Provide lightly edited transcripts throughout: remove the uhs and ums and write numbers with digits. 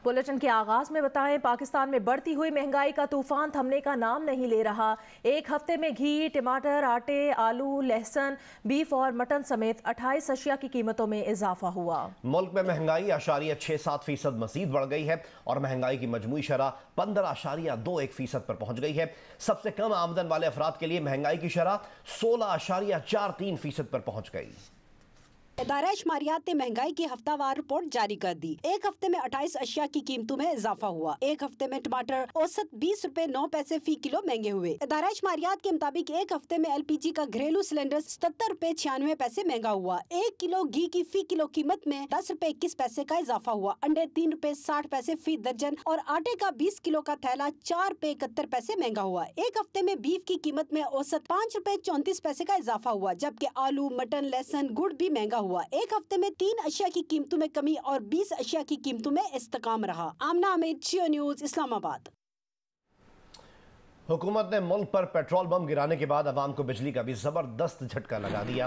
Bulletin के आगाज में बताएं, पाकिस्तान में बढ़ती हुई महंगाई का तूफान थमने का नाम नहीं ले रहा। एक हफ्ते में घी, टमाटर, आटे, आलू, लहसुन, बीफ और मटन समेत 28 अशिया की कीमतों में इजाफा हुआ। मुल्क में महंगाई 6.67% मजीद बढ़ गई है और महंगाई की मजमूई शरह 15.21% पर पहुंच गई है। सबसे कम आमदन वाले अफराद के लिए महंगाई की शरह 16.43% पर पहुंच गई। इदारा शुमारियात ने महंगाई की हफ्तावार रिपोर्ट जारी कर दी। एक हफ्ते में 28 अशिया की कीमतों में इजाफा हुआ। एक हफ्ते में टमाटर औसत 20 रुपए 9 पैसे फी किलो महंगे हुए। इदारा शुमारियात के मुताबिक एक हफ्ते में LPG का घरेलू सिलेंडर 77 रुपए 96 पैसे महंगा हुआ। 1 किलो घी की फी किलो कीमत में 10 रुपए 21 पैसे का इजाफा हुआ। अंडे 3 रुपए 60 पैसे फी दर्जन और आटे का 20 किलो का थैला 4 रुपए 71 पैसे महंगा हुआ। एक हफ्ते में बीफ की कीमत में औसत 5 रुपए 34 पैसे का इजाफा हुआ, जबकि आलू, मटन, लहसुन, गुड़ भी महंगा हुआ। एक हफ्ते में 3 अशिया की कीमतों में कमी और 20 अशिया की कीमतों में इस्तेकाम रहा। आमना अमीर, जियो न्यूज़, इस्लामाबाद। हुकूमत ने मुल्क पर पेट्रोल बम गिराने के बाद अवाम को बिजली का भी जबरदस्त झटका लगा दिया।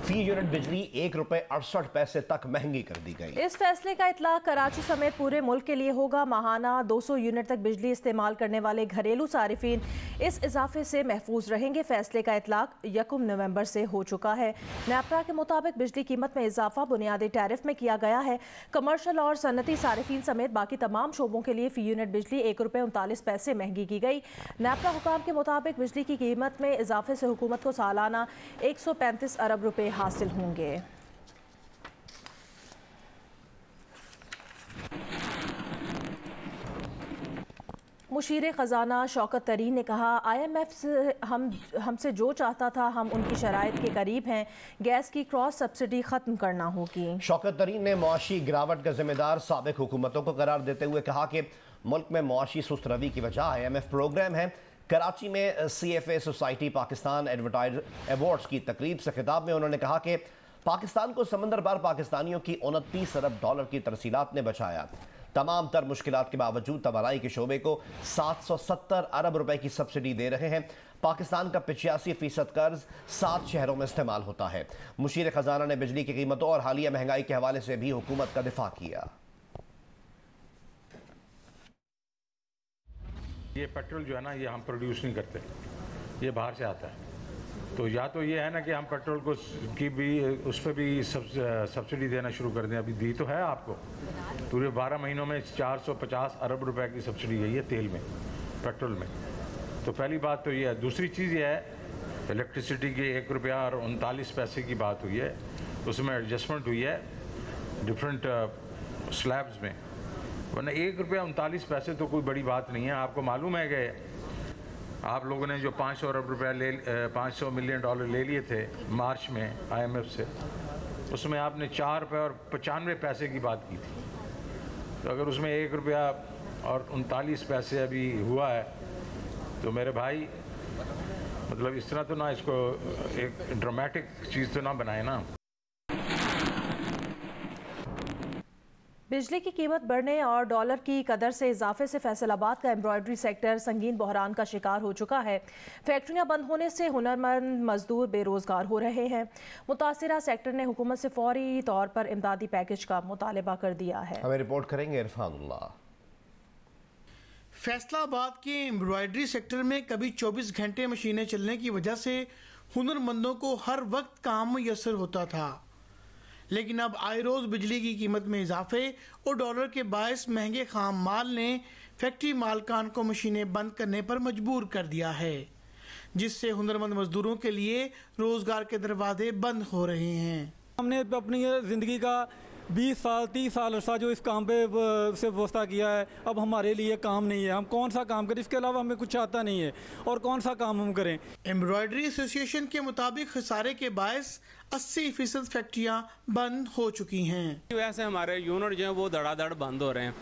फी यूनिट बिजली 1 रुपए 68 पैसे तक महंगी कर दी गई। इस फैसले का इतलाक कराची समेत पूरे मुल्क के लिए होगा। माहाना 200 यूनिट तक बिजली इस्तेमाल करने वाले घरेलू सारिफीन इस इजाफे से महफूज रहेंगे। फैसले का इतलाक 1 नवंबर से हो चुका है। नेपरा के मुताबिक बिजली कीमत में इजाफा बुनियादी टैरिफ में किया गया है। कमर्शल और सनती सारिफीन समेत बाकी तमाम शोबों के लिए फी यूनिट बिजली 1 रुपए 39 पैसे महंगी की गई। नेपरा हुकाम के मुताबिक बिजली की कीमत में इजाफे से हुकूमत को सालाना 135 अरब रुपए हासिल होंगे। मुशीर ख़जाना शौकत तरीन ने कहा, IMF से हमसे जो चाहता था, हम उनकी शराइत के करीब हैं। गैस की क्रॉस सब्सिडी ख़त्म करना होगी। शौकत तरीन ने मुआशी गिरावट का जिम्मेदार साबिक हुकूमतों को करार देते हुए कहा कि मुल्क में मुआशी सुस्त रवी की वजह IMF प्रोग्राम है। कराची में CFA society Pakistan advertise awards की तकरीब से खिताब में उन्होंने कहा कि पाकिस्तान को समंदर पार पाकिस्तानियों की 29 अरब डॉलर की तरसीलात ने बचाया। तमाम तर मुश्किलात के बावजूद तवानाई के शोबे को 770 अरब रुपए की सब्सिडी दे रहे हैं। पाकिस्तान का 85% कर्ज 7 शहरों में इस्तेमाल होता है। मुशीर खजाना ने बिजली की कीमतों और हालिया महंगाई के हवाले से भी हुकूमत का दिफा किया। ये पेट्रोल जो है ना, ये हम प्रोड्यूस नहीं करते, ये बाहर से आता है। तो या तो ये है ना कि हम पेट्रोल को की भी उस पर भी सब्सिडी देना शुरू कर दें। अभी दी तो है आपको, पूरे 12 महीनों में 450 अरब रुपए की सब्सिडी गई है तेल में, पेट्रोल में। तो पहली बात तो ये है। दूसरी चीज़ ये है, इलेक्ट्रिसिटी की 1 रुपया और 39 पैसे की बात हुई है, उसमें एडजस्टमेंट हुई है डिफरेंट स्लैब्स में, वरना 1 रुपया 39 पैसे तो कोई बड़ी बात नहीं है। आपको मालूम है कि आप लोगों ने जो 500 अरब रुपया 500 मिलियन डॉलर ले लिए थे मार्च में IMF से, उसमें आपने 4 रुपये और 95 पैसे की बात की थी। तो अगर उसमें 1 रुपया और 39 पैसे अभी हुआ है तो मेरे भाई, मतलब इस तरह तो ना इसको एक ड्रामेटिक चीज़ तो ना बनाए ना। बिजली की कीमत बढ़ने और डॉलर की कदर से इजाफे से फैसलाबाद का एम्ब्रॉयडरी सेक्टर संगीन बहरान का शिकार हो चुका है। फैक्ट्रियां बंद होने से हुनरमंद मजदूर बेरोजगार हो रहे हैं। मुतासिरा सेक्टर ने हुकूमत से फौरी तौर पर इमदादी पैकेज का मुतालबा कर दिया है। हमें रिपोर्ट करेंगे इरफानुल्लाह। फैसलाबाद के एम्ब्रॉयडरी सेक्टर में कभी 24 घंटे मशीनें चलने की वजह से हुनरमंदों को हर वक्त काम मुयसर होता था, लेकिन अब आए रोज बिजली की कीमत में इजाफे और डॉलर के बायस महंगे खाम माल ने फैक्ट्री मालकान को मशीनें बंद करने पर मजबूर कर दिया है, जिससे हुनरमंद मजदूरों के लिए रोजगार के दरवाजे बंद हो रहे हैं। हमने अपनी ज़िंदगी का 20 साल 30 साल अर्सा जो इस काम पे से वास्ता किया है, अब हमारे लिए काम नहीं है। हम कौन सा काम करें, इसके अलावा हमें कुछ आता नहीं है और कौन सा काम हम करें। एम्ब्रॉयडरी एसोसिएशन के मुताबिक खसारे के बायस 80% फैक्ट्रियां बंद हो चुकी हैं। वैसे हमारे यूनिट जो है वो धड़ाधड़ बंद हो रहे हैं।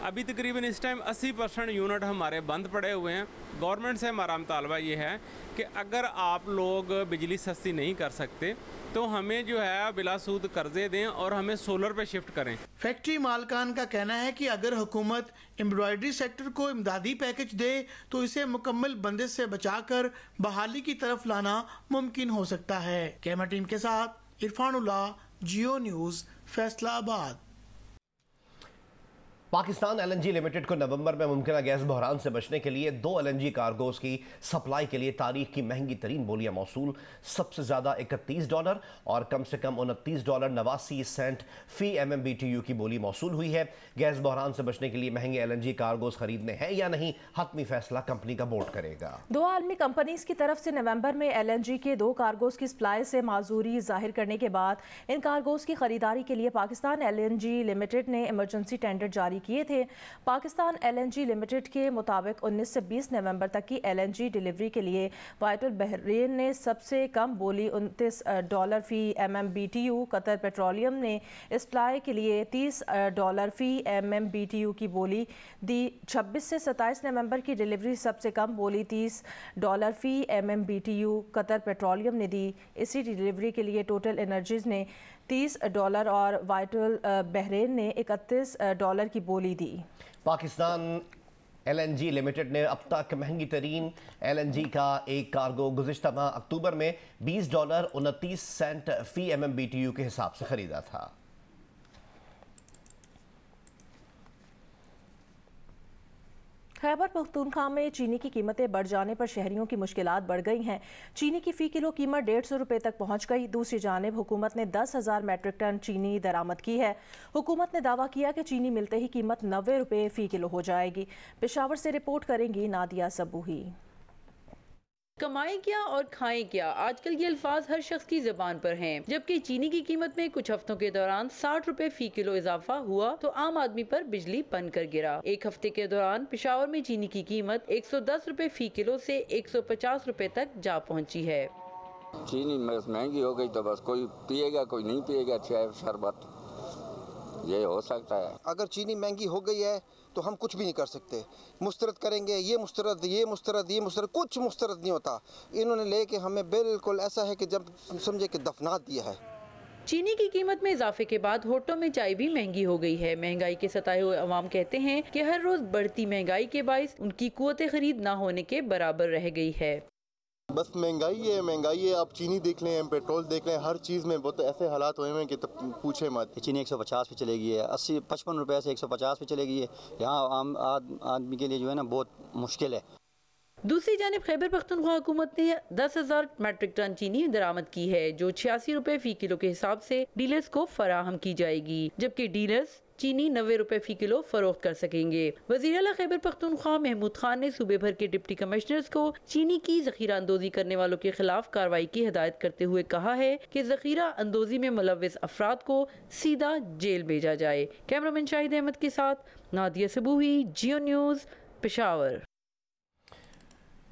अभी तकरीबन इस टाइम 80% यूनिट हमारे बंद पड़े हुए हैं। गवर्नमेंट से हमारा मुतालबा ये है कि अगर आप लोग बिजली सस्ती नहीं कर सकते तो हमें जो है बिलासूद कर्जे दें और हमें सोलर पे शिफ्ट करें। फैक्ट्री मालकान का कहना है कि अगर हुकूमत एम्ब्रॉयडरी सेक्टर को इमदादी पैकेज दे तो इसे मुकम्मल बंदिश से बचाकर बहाली की तरफ लाना मुमकिन हो सकता है। कैमरा टीम के साथ Irfanullah, Geo News, Faisalabad. Pakistan LNG limited को नवंबर में मुमकिन गैस बहरान से बचने के लिए 2 LNG कार्गोज की सप्लाई के लिए तारीख की महंगी तरीन बोलियां मौसूल। सबसे ज्यादा $31 और कम से कम $29.89 फी MMBTU की बोली मौसूल हुई है। गैस बहरान से बचने के लिए महंगे LNG कार्गोज खरीदने हैं या नहीं, हतमी फैसला कंपनी का बोर्ड करेगा। 2 आलमी कंपनीज की तरफ से नवंबर में LNG के 2 कार्गोज की सप्लाई से माजूरी जाहिर करने के बाद इन कार्गोज की खरीदारी के लिए पाकिस्तान LNG लिमिटेड ने इमरजेंसी टेंडर जारी किए थे। पाकिस्तान LNG लिमिटेड के मुताबिक 19 से 20 नवंबर तक की LNG डिलीवरी के लिए वाइटल बहरीन ने सबसे कम बोली $29 फी MMBTU, कतर पेट्रोलियम ने सप्लाई के लिए $30 फी MMBTU की बोली दी। 26 से 27 नवंबर की डिलीवरी सबसे कम बोली $30 फी MMBTU कतर पेट्रोलियम ने दी। इसी डिलीवरी के लिए टोटल एनर्जीज ने $30 और वाइटल बहरीन ने $31 की बोली दी। पाकिस्तान LNG लिमिटेड ने अब तक महंगी तरीन LNG का एक कार्गो गुज़िश्ता माह अक्टूबर में $20.29 फी MMBTU के हिसाब से खरीदा था। खैबर पख्तूनख्वा में चीनी की कीमतें बढ़ जाने पर शहरियों की मुश्किलात बढ़ गई हैं। चीनी की फ़ी किलो कीमत ₹150 तक पहुंच गई। दूसरी जानिब हुकूमत ने 10,000 मैट्रिक टन चीनी दरामद की है। हुकूमत ने दावा किया कि चीनी मिलते ही कीमत ₹90 फ़ी किलो हो जाएगी। पेशावर से रिपोर्ट करेंगी नादिया सबूही। कमाएं क्या और खाएं क्या, आजकल ये अल्फाज हर शख्स की ज़बान पर हैं। जबकि चीनी की कीमत में कुछ हफ्तों के दौरान ₹60 फी किलो इजाफा हुआ तो आम आदमी पर बिजली बन कर गिरा। एक हफ्ते के दौरान पेशावर में चीनी की कीमत ₹110 फी किलो से ₹150 तक जा पहुंची है। चीनी महंगी हो गई तो बस कोई पिएगा कोई नहीं पिएगा, चाय शरबत ये हो सकता है। अगर चीनी महंगी हो गई है तो हम कुछ भी नहीं कर सकते। मुस्तरद करेंगे, ये मुस्तरद, ये मुस्तरद, ये मुस्तरद, कुछ मुस्तरद नहीं होता। इन्होंने लेके हमें बिल्कुल ऐसा है कि जब समझे कि दफना दिया है। चीनी की कीमत में इजाफे के बाद होटलों में चाय भी महंगी हो गई है। महंगाई के सताए हुए अवाम कहते हैं कि हर रोज बढ़ती महंगाई के बाइस उनकी कुव्वत खरीद ना होने के बराबर रह गई है। बस महंगाई है। आप चीनी देख लें, पेट्रोल देख लें, हर चीज़ में बहुत ऐसे हालात हुए हैं कि पूछे मत। चीनी 150 पे चलेगी है, 80-55 रुपये से 150 पे चलेगी है। यहाँ आम आदमी के लिए जो है ना बहुत मुश्किल है। दूसरी जानिब खैबर पख्तूनख्वा हुकूमत ने 10,000 मैट्रिक टन चीनी दरामद की है, जो ₹86 फी किलो के हिसाब से डीलर्स को फराहम की जाएगी, जबकि डीलर्स चीनी ₹90 फी किलो फरोख्त कर सकेंगे। वज़ीर आला खैबर पख्तूनख्वा महमूद खान ने सूबे भर के डिप्टी कमिश्नर्स को चीनी की ज़ख़ीरा अंदोज़ी करने वालों के खिलाफ कार्रवाई की हिदायत करते हुए कहा है कि ज़ख़ीरा अंदोज़ी में मुलव्विस अफराद को सीधा जेल भेजा जाए। कैमरामैन शाहिद अहमद के साथ नादिया सबूही, जियो न्यूज़, पेशावर।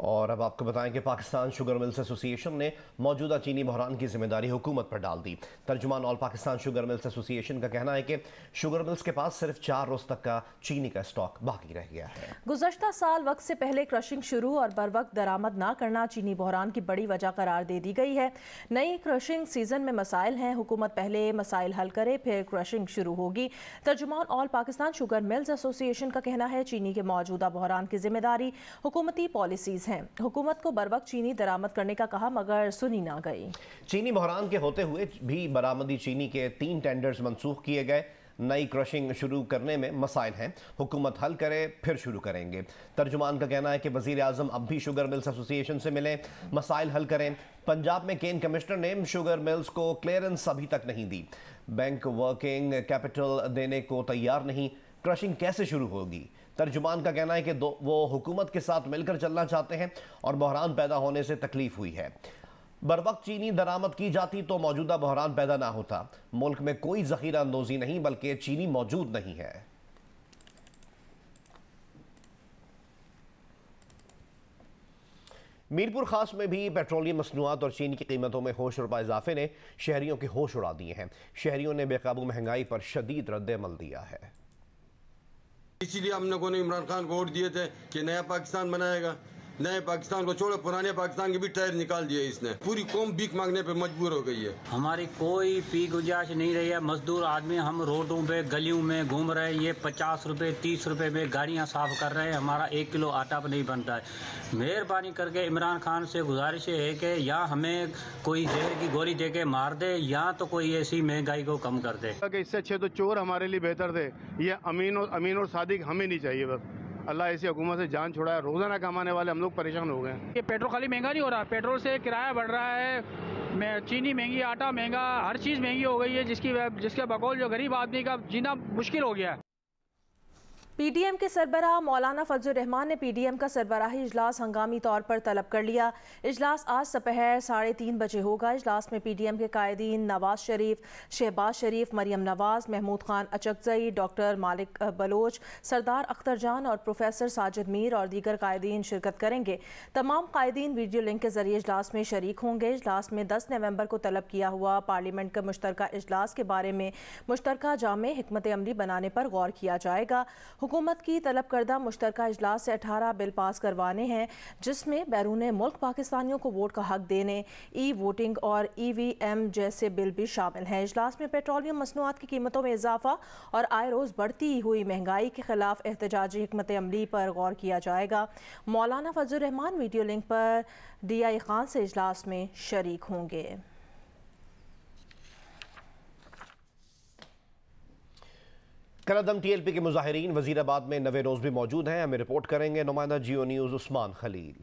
और अब आपको बताएं कि पाकिस्तान शुगर मिल्स एसोसिएशन ने मौजूदा चीनी बहरान की जिम्मेदारी हुकूमत पर डाल दी। तर्जुमान all Pakistan sugar mills association का कहना है कि शुगर मिल्स के पास सिर्फ 4 रोज तक का चीनी का स्टॉक बाकी रह गया है। गुज़श्ता साल वक्त से पहले क्रशिंग शुरू और बर वक्त दरामद ना करना चीनी बहरान की बड़ी वजह करार दे दी गई है। नई क्रशिंग सीजन में मसाइल हैं, हुकूमत पहले मसाइल हल करे फिर क्रशिंग शुरू होगी। तर्जुमान all Pakistan sugar mills association का कहना है चीनी के मौजूदा बहरान की जिम्मेदारी हुकूमती पॉलिसीज हैं। हुकूमत को बर वक्त चीनी दरामद करने का कहा मगर सुनी ना गई। चीनी बहरान के होते हुए भी बरामदी चीनी के 3 टेंडर्स मंसूख किए गए। नई क्रशिंग शुरू करने में मसाइल हैं, हुकूमत हल करे फिर शुरू करेंगे। तर्जुमान का कहना है कि वज़ीर आज़म अब भी शुगर मिल्स एसोसिएशन से मिले, मसाइल हल करें। पंजाब में केन कमिश्नर ने शुगर मिल्स को क्लियरेंस अभी तक नहीं दी। बैंक वर्किंग कैपिटल देने को तैयार नहीं, क्रशिंग कैसे शुरू होगी? तर्जुमान का कहना है कि वो हुकूमत के साथ मिलकर चलना चाहते हैं और बहरान पैदा होने से तकलीफ हुई है। बर वक्त चीनी दरामद की जाती तो मौजूदा बहरान पैदा ना होता। मुल्क में कोई ज़ख़ीरा अंदोज़ी नहीं बल्कि चीनी मौजूद नहीं है। मीरपुर खास में भी पेट्रोलियम मसनूआत और चीनी की कीमतों में होश रुपा इजाफे ने शहरियों के होश उड़ा दिए हैं। शहरियों ने बेकाबू महंगाई पर शदीद रद्द-ए-अमल दिया है। इसीलिए हम लोगों ने इमरान खान को वोट दिए थे कि नया पाकिस्तान बनाएगा, नए पाकिस्तान को छोड़ो, पुराने पाकिस्तान के भी टायर निकाल दिए इसने। पूरी कौम भीख मांगने पे मजबूर हो गई है। हमारी कोई पी गुंजाइश नहीं रही है। मजदूर आदमी हम रोडों पे गलियों में घूम रहे हैं। ये 50 रुपए 30 रुपए में गाड़ियां साफ कर रहे हैं। हमारा 1 किलो आटा भी नहीं बनता है। मेहरबानी करके इमरान खान से गुजारिश है कि या हमें कोई जहर की गोली दे के मार दे, या तो कोई ऐसी महंगाई को कम कर दे। इससे अच्छे तो चोर हमारे लिए बेहतर थे। ये अमीन और सादिक हमें नहीं चाहिए। बस अल्लाह ऐसी हुकूमत से जान छुड़ाए। रोजाना कमाने वाले हम लोग परेशान हो गए हैं। ये पेट्रोल खाली महंगा नहीं हो रहा, पेट्रोल से किराया बढ़ रहा है, चीनी महंगी, आटा महंगा, हर चीज़ महंगी हो गई है, जिसके बकौल जो गरीब आदमी का जीना मुश्किल हो गया है। पीडीएम के सरबराह मौलाना फजल रहमान ने पीडीएम का सरबराही इजलास हंगामी तौर पर तलब कर लिया। इजलास आज दोपहर 3:30 बजे होगा। इजलास में पीडीएम के कायदीन नवाज शरीफ, शहबाज शरीफ, मरियम नवाज, महमूद खान अचकजई, डॉक्टर मालिक बलोच, सरदार अख्तर जान और प्रोफेसर साजिद मीर और दीगर कायदीन शिरकत करेंगे। तमाम कायदीन वीडियो लिंक के जरिए इजलास में शरीक होंगे। इजलास में 10 नवंबर को तलब किया हुआ पार्लियामेंट के मुश्तरका इजलास के बारे में मुश्तरका जामे हिकमत अमली बनाने पर गौर किया जाएगा। हुकूमत की तलब करदा मुश्तरका इजलास से 18 बिल पास करवाने हैं, जिसमें बैरून मुल्क पाकिस्तानियों को वोट का हक देने, ई वोटिंग और EVM जैसे बिल भी शामिल हैं। इजलास में पेट्रोलियम मसनूआत की कीमतों में इजाफा और आए रोज़ बढ़ती हुई महंगाई के खिलाफ एहतजाजी हिकमत अमली पर गौर किया जाएगा। मौलाना फजल रहमान वीडियो लिंक पर DI खान से इजलास में शरीक होंगे। कलअदम TLP के मुजाहिरीन वजीराबाद में नवे रोज भी मौजूद हैं। हमें रिपोर्ट करेंगे नुमाइंदा जियो न्यूज़ उस्मान खलील।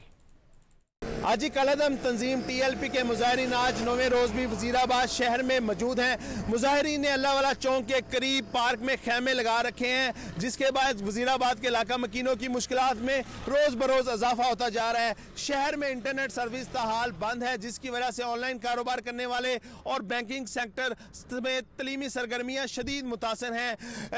आज कलअदम तंजीम TLP के मुजाहिरीन आज नौवें रोज़ भी वजीराबाद शहर में मौजूद हैं। मुजाहिरीन ने अल्लाह वाला चौक के करीब पार्क में खैमे लगा रखे हैं, जिसके बाद वजीराबाद के इलाका मकीनों की मुश्किलात में रोज़ बरोज़ इजाफा होता जा रहा है। शहर में इंटरनेट सर्विस ताहाल बंद है, जिसकी वजह से ऑनलाइन कारोबार करने वाले और बैंकिंग सेक्टर में तलीमी सरगर्मियाँ शदीद मुतासर हैं।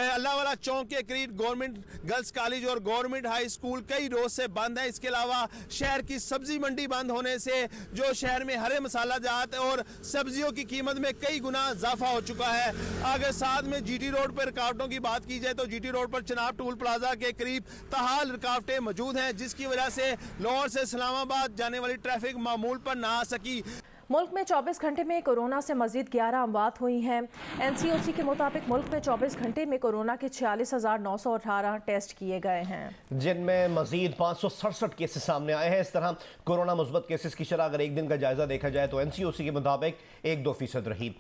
अल्लाह वाला चौक के करीब गवर्नमेंट गर्ल्स कॉलेज और गवर्नमेंट हाई स्कूल कई रोज़ से बंद है। इसके अलावा शहर की सब्जी मंडी बंद होने से जो शहर में हरे मसाला जात और सब्जियों की कीमत में कई गुना इजाफा हो चुका है। अगर साथ में GT रोड पर रुकावटों की बात की जाए तो GT रोड पर चनाब टूल प्लाजा के करीब ताहाल रुकावटें मौजूद हैं, जिसकी वजह से लाहौर से इस्लामाबाद जाने वाली ट्रैफिक मामूल पर ना आ सकी। मुल्क में 24 घंटे में कोरोना से मजीद 11 अमवात हुई हैं। NCOC के मुताबिक मुल्क में 24 घंटे में कोरोना के 46,918 टेस्ट किए गए हैं, जिनमें मजीद 567 केसेस सामने आए हैं। इस तरह कोरोना मुस्बत केसेस की शरह अगर एक दिन का जायजा देखा जाए तो NCOC के मुताबिक 1-2% रही।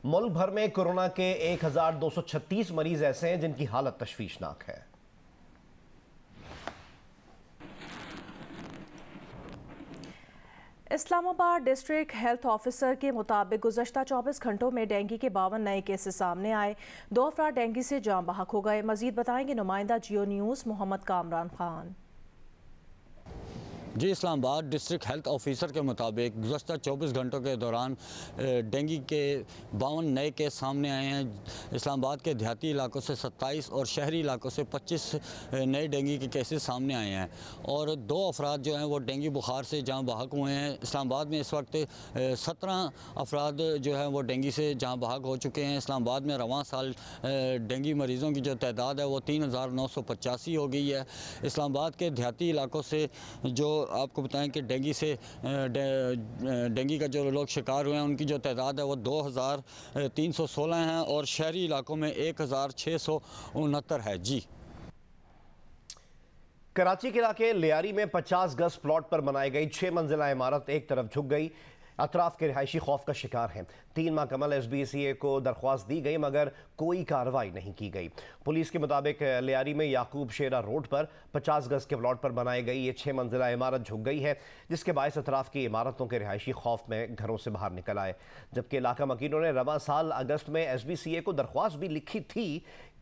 मुल्क भर में कोरोना के 1236 मरीज ऐसे हैं जिनकी हालत तशवीशनाक है। इस्लामाबाद डिस्ट्रिक्ट हेल्थ ऑफिसर के मुताबिक गुज़श्ता 24 घंटों में डेंगू के 52 नए केसेस सामने आए। 2 अफराद डेंगू से जाँ बहक हो गए। मजीद बताएंगे नुमाइंदा जियो न्यूज़ मोहम्मद कामरान खान। जी, इस्लामाबाद डिस्ट्रिक्ट हेल्थ ऑफिसर के मुताबिक गुज़श्ता 24 घंटों के दौरान डेंगू के 52 नए केस सामने आए हैं। इस्लामाबाद के देहाती इलाकों से 27 और शहरी इलाकों से 25 नए डेंगू के केसेस सामने आए हैं और 2 अफराद जो हैं वो डेंगू बुखार से जाँ बहक हुए हैं। इस्लामाबाद में इस वक्त 17 अफराद जो हैं वो डेंगू से जाँ बहक हो चुके हैं। इस्लामाबाद में रवां साल डेंगू मरीज़ों की जो तादाद है वो 3,985 हो गई है। इस्लामाबाद के देहाती इलाकों से जो आपको बताएं कि डेंगू का जो लोग शिकार हुए हैं उनकी जो तादाद है वो 2,316 हैं और शहरी इलाकों में 1,669 है। जी, कराची के इलाके लियारी में 50 गज प्लॉट पर बनाई गई 6 मंजिला इमारत एक तरफ झुक गई। अतराफ के रिहायशी खौफ का शिकार हैं। 3 माह कमल SBCA को दरख्वास्त दी गई मगर कोई कार्रवाई नहीं की गई। पुलिस के मुताबिक लियारी में याकूब शेरा रोड पर 50 गज के प्लॉट पर बनाई गई ये 6 मंजिला इमारत झुक गई है, जिसके बायस अतराफ की इमारतों के रिहायशी खौफ में घरों से बाहर निकल आए। जबकि इलाका मकीनों ने रवां साल अगस्त में SBCA को दरख्वास्त भी लिखी थी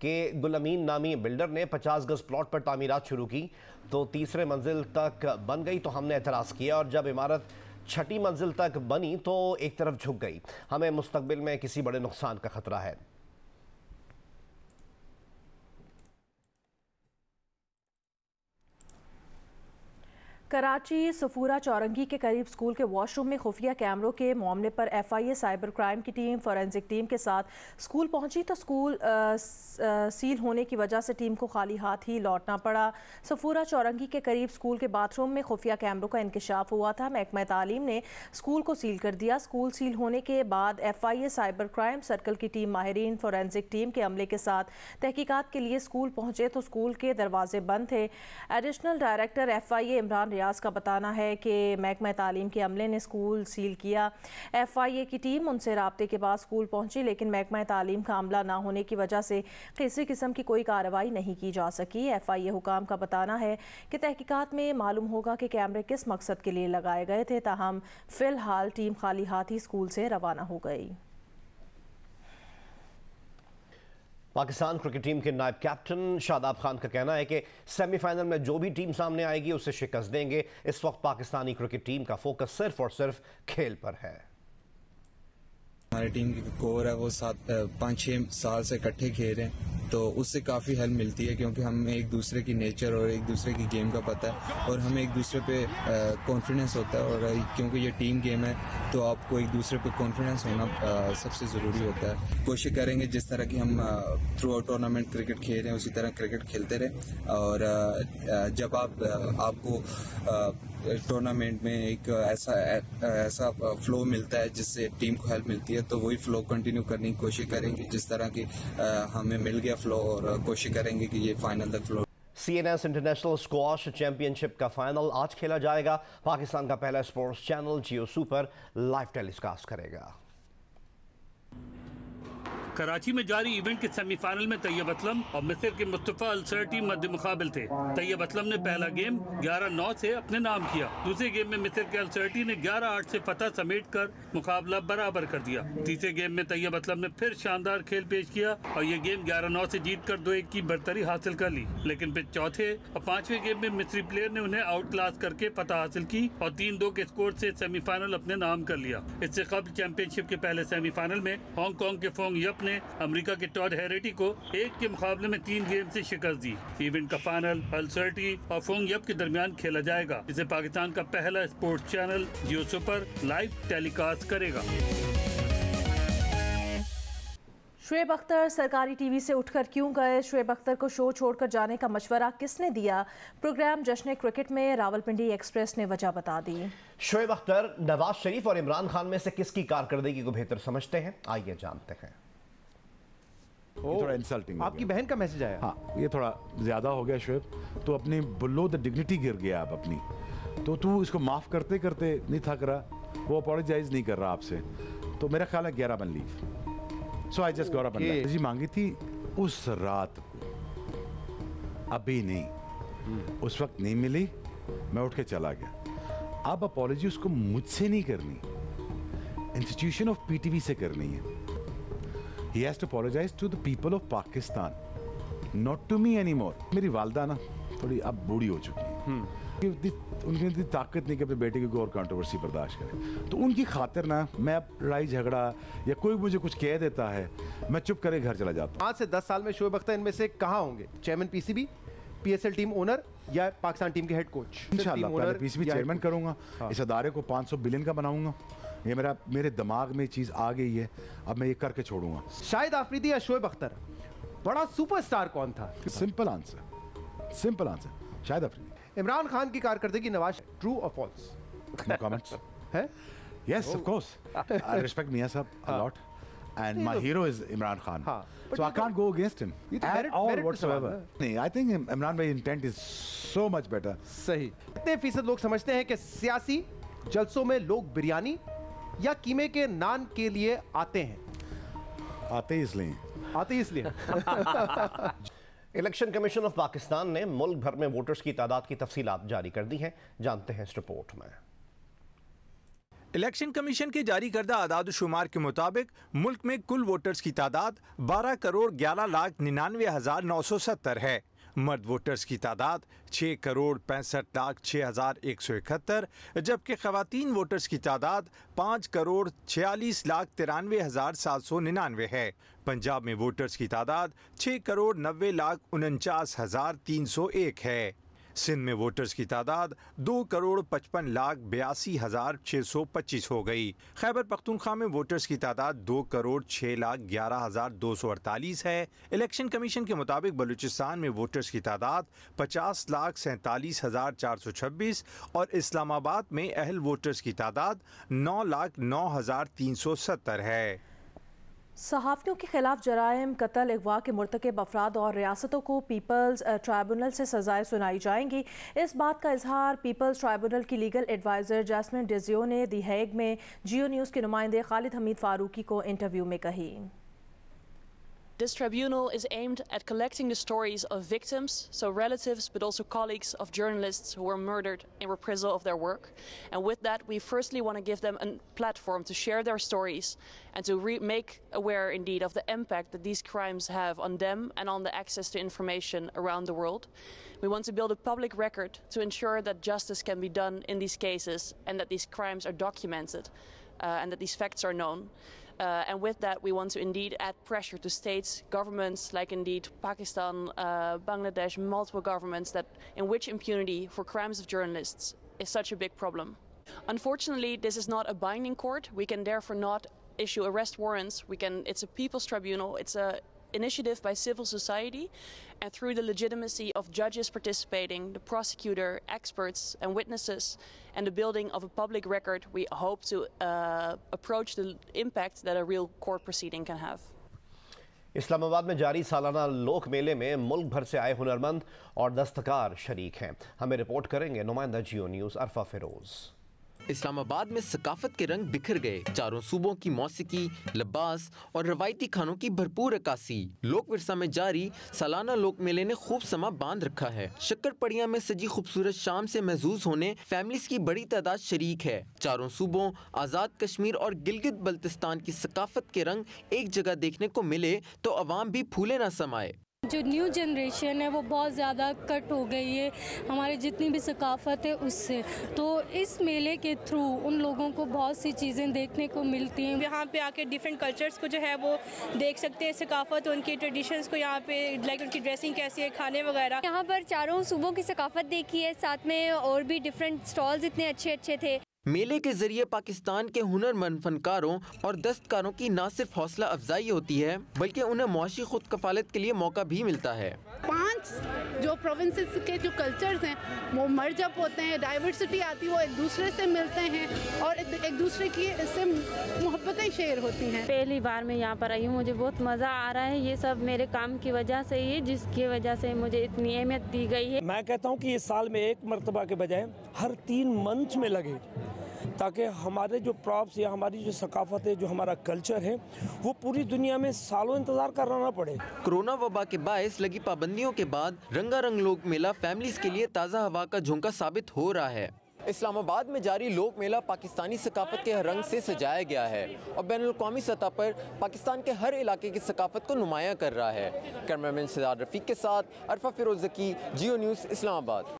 कि गुलमीन नामी बिल्डर ने 50 गज प्लॉट पर तामीरात शुरू की तो तीसरे मंजिल तक बन गई तो हमने एतराज़ किया और जब इमारत 6ठी मंजिल तक बनी तो एक तरफ झुक गई। हमें मुस्तकबिल में किसी बड़े नुकसान का खतरा है। कराची सफूरा चौरंगी के करीब स्कूल के वॉशरूम में खुफिया कैमरों के मामले पर FIA साइबर क्राइम की टीम फॉरेंसिक टीम के साथ स्कूल पहुंची तो स्कूल सील होने की वजह से टीम को खाली हाथ ही लौटना पड़ा। सफूरा चौरंगी के करीब स्कूल के बाथरूम में खुफिया कैमरों का इंकशाफ हुआ था। महकमा तालीम ने स्कूल को सील कर दिया। स्कूल सील होने के बाद FIA साइबर क्राइम सर्कल की टीम माहिरीन फॉरेंसिक टीम के अमले के साथ तहकीकात के लिए स्कूल पहुंचे तो स्कूल के दरवाजे बंद थे। Additional director FIA Imran Riaz का बताना है कि महकमा तालीम के अमले ने स्कूल सील किया। FIA की टीम उनसे राब्ते के बाद स्कूल पहुंची, लेकिन महकमा तालीम का अमला ना होने की वजह से किसी किस्म की कोई कार्रवाई नहीं की जा सकी। FIA हुकाम का बताना है कि तहकीकात में मालूम होगा कि कैमरे किस मकसद के लिए लगाए गए थे। ताहम फिलहाल टीम खाली हाथ ही स्कूल से रवाना हो गई। पाकिस्तान क्रिकेट टीम के नायब कैप्टन शादाब खान का कहना है कि सेमीफाइनल में जो भी टीम सामने आएगी उसे शिकस्त देंगे। इस वक्त पाकिस्तानी क्रिकेट टीम का फोकस सिर्फ और सिर्फ खेल पर है। हमारी टीम की कोर है वो 5-6 साल से इकट्ठे खेल रहे हैं, तो उससे काफ़ी हेल्प मिलती है क्योंकि हमें एक दूसरे की नेचर और एक दूसरे की गेम का पता है और हमें एक दूसरे पे कॉन्फिडेंस होता है। और क्योंकि ये टीम गेम है तो आपको एक दूसरे पे कॉन्फिडेंस होना सबसे ज़रूरी होता है। कोशिश करेंगे जिस तरह की हम थ्रू आउट टूर्नामेंट क्रिकेट खेल रहे हैं उसी तरह क्रिकेट खेलते रहे। और जब आपको टूर्नामेंट में एक ऐसा फ्लो मिलता है जिससे टीम को हेल्प मिलती है, तो वही फ्लो कंटिन्यू करने की कोशिश करेंगे जिस तरह की हमें मिल गया फ्लो, और कोशिश करेंगे कि ये फाइनल तक flow. CNS international squash championship का फाइनल आज खेला जाएगा। पाकिस्तान का पहला स्पोर्ट्स चैनल जियो सुपर लाइव टेलीकास्ट करेगा। कराची में जारी इवेंट के सेमीफाइनल में तैयब असलम और मिस्र के मुस्तफा अलसर्टी मध्य मुकाबिल थे। तैयब असलम ने पहला गेम 11-9 से अपने नाम किया। दूसरे गेम में मिस्र के अलसर्टी ने 11-8 से फतह समेट कर मुकाबला बराबर कर दिया। तीसरे गेम में तैयब असलम ने फिर शानदार खेल पेश किया और ये गेम 11-9 से जीत कर 2-1 की बरतरी हासिल कर ली। लेकिन फिर चौथे और पांचवें गेम में मिस्री प्लेयर ने उन्हें आउट क्लास करके फतह हासिल की और 3-2 के स्कोर से सेमीफाइनल अपने नाम कर लिया। इससे कबल चैंपियनशिप के पहले सेमीफाइनल में हांगकांग के फोंग यप अमेरिका के टॉड हेरेटी को 1 के मुकाबले में 3 गेम से शिकस्त दी। इवेंट का फाइनल अलसर्टी और फोंग यप के दरमियान खेला जाएगा। इसे पाकिस्तान का पहला स्पोर्ट्स चैनल जियो सुपर लाइव टेलीकास्ट करेगा। शुएब अख्तर सरकारी टीवी से उठकर क्यों गए? शुएब अख्तर को शो छोड़कर जाने का मशवरा किसने दिया? प्रोग्राम जश्न क्रिकेट में रावलपिंडी एक्सप्रेस ने वजह बता दी। शुएब अख्तर नवाज शरीफ और इमरान खान में से किसकी कारकर्दगी को बेहतर समझते हैं? आइए जानते हैं। थोड़ा इंसल्टिंग, आपकी बहन का मैसेज आया। हाँ, ये थोड़ा ज्यादा हो गया शुएब। तो अपनी बिलो द डिग्निटी गिर गया आप अपनी, तो तू इसको माफ करते करते नहीं थक रहा, वो अपोलोजाइज नहीं कर रहा आपसे, तो मेरा ख्याल है 11 बन लीव। So I just got up जी मांगी थी उस रात को, अभी नहीं, उस वक्त नहीं मिली, मैं उठ के चला गया। अब अपोलॉजी उसको मुझसे नहीं करनी, इंस्टीट्यूशन ऑफ PTV से करनी है। He has to apologize to the people of Pakistan, not to me anymore. मेरी वालदा ना थोड़ी अब बूढ़ी हो चुकी है, उनकी इतनी ताकत नहीं कि अपने बेटे की कोई और कंट्रोवर्सी बर्दाश्त करें। तो उनकी खातिर ना मैं अब लड़ाई झगड़ा या कोई मुझे कुछ कह देता है, मैं चुप करके घर चला जाता हूँ। 5 से 10 साल में शुएब अख्तर इनमें से कहाँ होंगे? Chairman PCB, PSL team owner या पाकिस्तान टीम के हेड कोच? इंशाल्लाह पहले PCB चेयरमैन करूंगा। इस अदारे को 500 बिलियन का बनाऊंगा। ये मेरे दिमाग में चीज आ गई है, अब मैं ये करके छोड़ूंगा। शाहिद आफरीदी या शुएब अख्तर, बड़ा सुपरस्टार कौन था? Simple answer Shahid Afridi. इमरान खान की कारकर्दगी Nawaz, true or false? No comments है? Yes of course, I respect मियां साहब a lot and my hero is Imran Khan, so I can't go against him at all whatsoever. I think Imran Bhai's intent is so much better. सही। कितने फीसद लोग समझते हैं कि सियासी जलसों में लोग बिरयानी या कीमे के नान के लिए आते हैं? आते इसलिए इलेक्शन कमीशन ऑफ पाकिस्तान ने मुल्क भर में वोटर्स की तादाद की तफसीलात जारी कर दी हैं। जानते हैं इस रिपोर्ट में। इलेक्शन कमीशन के जारी करदा आदाद शुमार के मुताबिक मुल्क में कुल वोटर्स की तादाद 12,11,99,970 है। मर्द वोटर्स की तादाद 6,65,06,171, जबकि खवातीन वोटर्स की तादाद 5,46,93,799 है। पंजाब में वोटर्स की तादाद 6,90,49,301 है। सिंध में वोटर्स की तादाद 2,55,82,625 हो गई। खैबर पख्तूनख्वा में वोटर्स की तादाद 2,06,11,248 है। इलेक्शन कमीशन के मुताबिक बलूचिस्तान में वोटर्स की तादाद 50,47,426 और इस्लामाबाद में अहल वोटर्स की तादाद 9,09,370 है। सहाफ़ियों के खिलाफ जराइम, कत्ल, अगवा के मुर्तकिब अफराद और रियासतों को पीपल्स ट्राइब्यूनल से सजाएं सुनाई जाएंगी। इस बात का इजहार पीपल्स ट्राइब्यूनल की लीगल एडवाइज़र जैस्मिन डिजियो ने दी हेग में जियो न्यूज़ के नुमाइंदे खालिद हमीद फारूकी को इंटरव्यू में कही। This tribunal is aimed at collecting the stories of victims, so relatives but also colleagues of journalists who were murdered in reprisal of their work. And with that, we firstly want to give them a platform to share their stories and to make aware indeed of the impact that these crimes have on them and on the access to information around the world. We want to build a public record to ensure that justice can be done in these cases and that these crimes are documented and that these facts are known. And with that, we want to indeed add pressure to states, governments like indeed Pakistan, Bangladesh, multiple governments in which impunity for crimes of journalists is such a big problem. Unfortunately, this is not a binding court. We can therefore not issue arrest warrants. It's a people's tribunal. It's a initiative by civil society, and through the legitimacy of judges participating, the prosecutor, experts and witnesses, and the building of a public record, we hope to approach the impact that a real court proceeding can have. Islamabad में जारी सालाना लोक मेले में मुल्क भर से आए हुनरमंद और दस्तकार शरीक हैं। हमें रिपोर्ट करेंगे नुमाइंदा जियो न्यूज़ अरफा फिरोज। इस्लामाबाद में सकाफत के रंग बिखर गए। चारों सूबों की मौसीकी, लिबास और रवायती खानों की भरपूर अक्कासी। लोक विरसा में जारी सालाना लोक मेले ने खूब समा बांध रखा है। शक्करपड़िया में सजी खूबसूरत शाम से महजूज होने फैमिलीज की बड़ी तादाद शरीक है। चारों सूबों आज़ाद कश्मीर और गिलगित बल्तिस्तान की सकाफत के रंग एक जगह देखने को मिले तो अवाम भी फूले न समाए। जो न्यू जनरेशन है वो बहुत ज़्यादा कट हो गई है हमारे जितनी भी सकाफत है उससे, तो इस मेले के थ्रू उन लोगों को बहुत सी चीज़ें देखने को मिलती हैं। यहाँ पे आके डिफरेंट कल्चर्स को जो है वो देख सकते हैं, सकाफत उनकी ट्रेडिशंस को, यहाँ पे लाइक उनकी ड्रेसिंग कैसी है, खाने वगैरह। यहाँ पर चारों सूबों की सकाफत देखी है, साथ में और भी डिफरेंट स्टॉल्स इतने अच्छे अच्छे थे। मेले के जरिए पाकिस्तान के हुनरमंद फनकारों और दस्तकारों की न सिर्फ हौसला अफजाई होती है बल्कि उन्हें मुआशी खुद कफालत के लिए मौका भी मिलता है। 5 जो प्रोविंसेस के जो कल्चर्स हैं वो मर्ज अप होते हैं, डाइवर्सिटी आती है, वो एक दूसरे से मिलते हैं और एक दूसरे की इससे मोहब्बतें शेयर होती हैं। पहली बार मैं यहाँ पर आई हूँ, मुझे बहुत मज़ा आ रहा है। ये सब मेरे काम की वजह से ही, जिसकी वजह से मुझे इतनी अहमियत दी गई है। मैं कहता हूँ कि इस साल में एक मरतबा के बजाय हर 3 मंथ में लगे, ताकि हमारे जो प्रॉप्स या हमारी जो सकाफत है, जो हमारा कल्चर है, वो पूरी दुनिया में सालों इंतजार करना ना पड़े। कोरोना वबा के बायस लगी पाबंदियों के बाद रंगारंग लोक मेला फैमिलीज के लिए ताज़ा हवा का झोंका साबित हो रहा है। इस्लामाबाद में जारी लोक मेला पाकिस्तानी सकाफत के हर रंग से सजाया गया है और बैनुल-अक़वामी सतह पर पाकिस्तान के हर इलाके की सकाफत को नुमायां कर रहा है। कैमरामैन सिदार रफीक के साथ अरफा फिरोज ज़की, जियो न्यूज़ इस्लामाबाद।